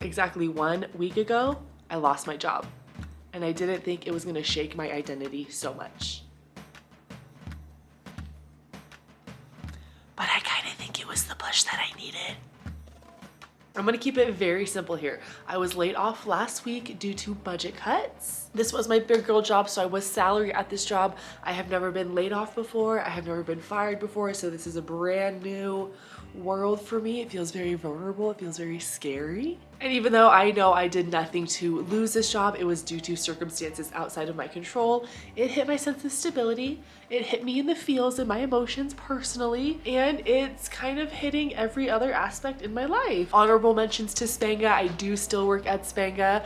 Exactly 1 week ago, I lost my job, and I didn't think it was gonna shake my identity so much. But I kind of think it was the push that I needed. I'm gonna keep it very simple here. I was laid off last week due to budget cuts. This was my big girl job, so I was salary at this job. I have never been laid off before. I have never been fired before, so this is a brand new world for me. It feels very vulnerable. It feels very scary. And even though I know I did nothing to lose this job, it was due to circumstances outside of my control. It hit my sense of stability. It hit me in the feels and my emotions personally, and it's kind of hitting every other aspect in my life. Honorable mentions to Spanga. I do still work at Spanga.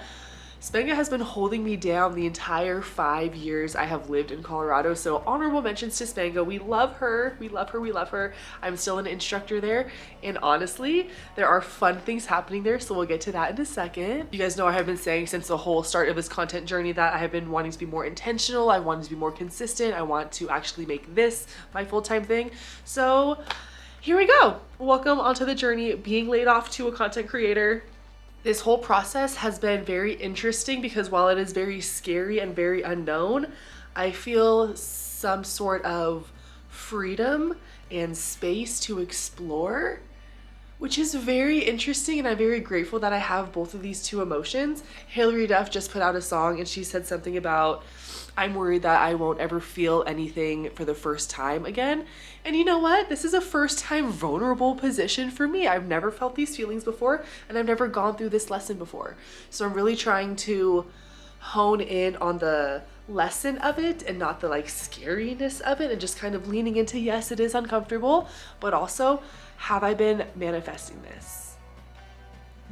Spanga has been holding me down the entire 5 years I have lived in Colorado. So honorable mentions to Spanga. We love her. We love her. We love her. I'm still an instructor there. And honestly, there are fun things happening there. So we'll get to that in a second. You guys know I have been saying since the whole start of this content journey that I have been wanting to be more intentional. I wanted to be more consistent. I want to actually make this my full-time thing. So here we go. Welcome onto the journey, being laid off to a content creator. This whole process has been very interesting because while it is very scary and very unknown, I feel some sort of freedom and space to explore, which is very interesting, and I'm very grateful that I have both of these two emotions. Hilary Duff just put out a song and she said something about, I'm worried that I won't ever feel anything for the first time again. And you know what? This is a first time vulnerable position for me. I've never felt these feelings before, and I've never gone through this lesson before. So I'm really trying to hone in on the lesson of it and not the like scariness of it, and just kind of leaning into, yes, it is uncomfortable, but also, have I been manifesting this?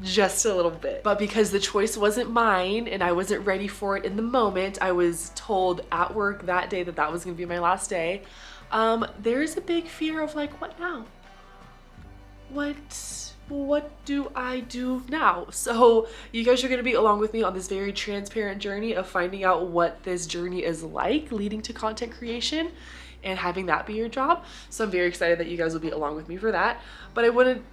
Just a little bit. But because the choice wasn't mine and I wasn't ready for it in the moment, I was told at work that day that that was gonna be my last day. There's a big fear of like, what now? What do I do now? So you guys are gonna be along with me on this very transparent journey of finding out what this journey is like leading to content creation and having that be your job. So I'm very excited that you guys will be along with me for that. But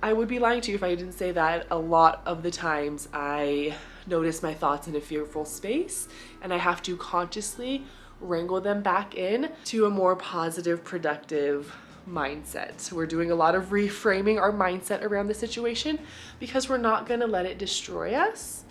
I would be lying to you if I didn't say that a lot of the times I notice my thoughts in a fearful space, and I have to consciously wrangle them back in to a more positive, productive mindset. We're doing a lot of reframing our mindset around the situation because we're not gonna let it destroy us.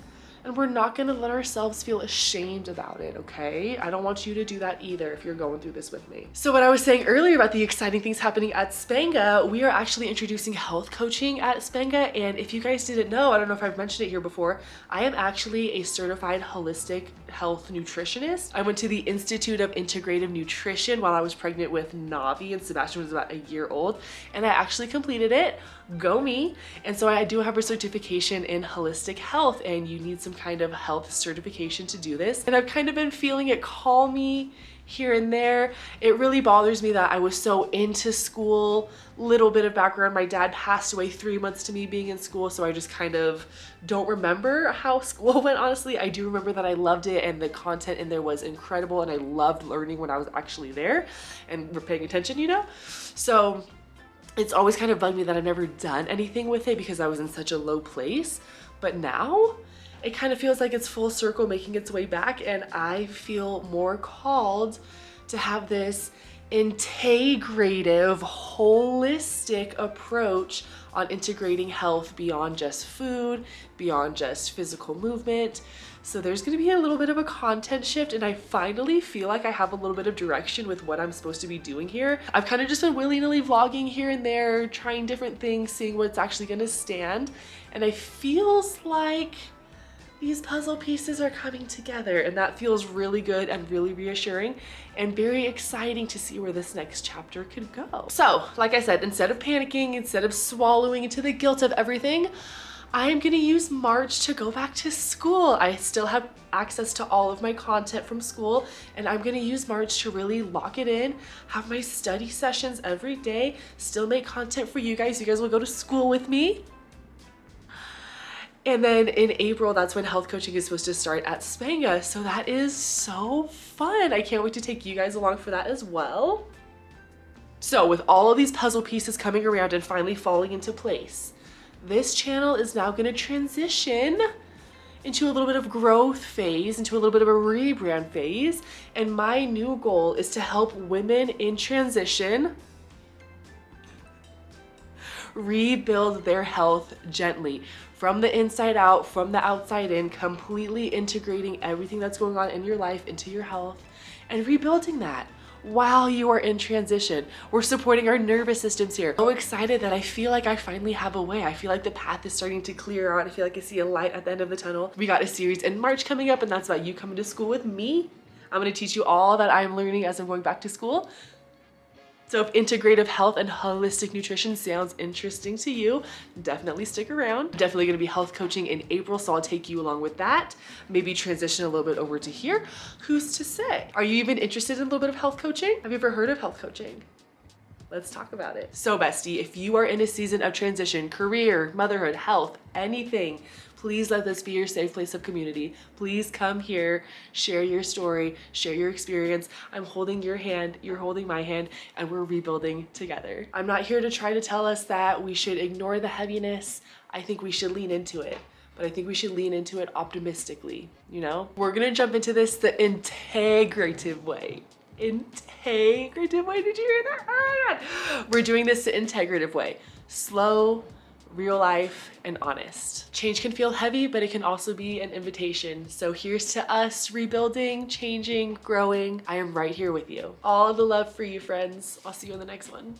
And we're not gonna let ourselves feel ashamed about it, okay? I don't want you to do that either if you're going through this with me. So what I was saying earlier about the exciting things happening at Spanga, we are actually introducing health coaching at Spanga. And if you guys didn't know, I don't know if I've mentioned it here before, I am actually a certified holistic health nutritionist. I went to the Institute of Integrative Nutrition while I was pregnant with Navi, and Sebastian was about a year old, and I actually completed it. Go me. And so I do have a certification in holistic health, and you need some kind of health certification to do this. And I've kind of been feeling it call me here and there. It really bothers me that I was so into school. Little bit of background, my dad passed away 3 months to me being in school, so I just kind of don't remember how school went, honestly. I do remember that I loved it and the content in there was incredible, and I loved learning when I was actually there and paying attention, you know? So it's always kind of bugged me that I've never done anything with it because I was in such a low place. But now it kind of feels like it's full circle making its way back, and I feel more called to have this integrative, holistic approach on integrating health beyond just food, beyond just physical movement. So there's gonna be a little bit of a content shift, and I finally feel like I have a little bit of direction with what I'm supposed to be doing here. I've kind of just been willy-nilly vlogging here and there, trying different things, seeing what's actually gonna stand. And I feels like these puzzle pieces are coming together, and that feels really good and really reassuring and very exciting to see where this next chapter could go. So, like I said, instead of panicking, instead of swallowing into the guilt of everything, I am gonna use March to go back to school. I still have access to all of my content from school, and I'm gonna use March to really lock it in, have my study sessions every day, still make content for you guys. You guys will go to school with me. And then in April, that's when health coaching is supposed to start at Spanga. So that is so fun. I can't wait to take you guys along for that as well. So with all of these puzzle pieces coming around and finally falling into place, This channel is now gonna transition into a little bit of growth phase, into a little bit of a rebrand phase. And my new goal is to help women in transition rebuild their health gently, from the inside out, from the outside in, completely integrating everything that's going on in your life into your health and rebuilding that while you are in transition. We're supporting our nervous systems here. So excited that I feel like I finally have a way. I feel like the path is starting to clear out. I feel like I see a light at the end of the tunnel. We got a series in March coming up, and that's about you coming to school with me. I'm gonna teach you all that I'm learning as I'm going back to school. So if integrative health and holistic nutrition sounds interesting to you, definitely stick around. Definitely gonna be health coaching in April, so I'll take you along with that. Maybe transition a little bit over to here. Who's to say? Are you even interested in a little bit of health coaching? Have you ever heard of health coaching? Let's talk about it. So bestie, if you are in a season of transition, career, motherhood, health, anything, please let this be your safe place of community. Please come here, share your story, share your experience. I'm holding your hand, you're holding my hand, and we're rebuilding together. I'm not here to try to tell us that we should ignore the heaviness. I think we should lean into it. But I think we should lean into it optimistically, you know? We're gonna jump into this the integrative way. Integrative way, did you hear that? Oh my God. We're doing this the integrative way. Slow, real life, and honest. Change can feel heavy, but it can also be an invitation. So here's to us rebuilding, changing, growing. I am right here with you. All the love for you, friends. I'll see you in the next one.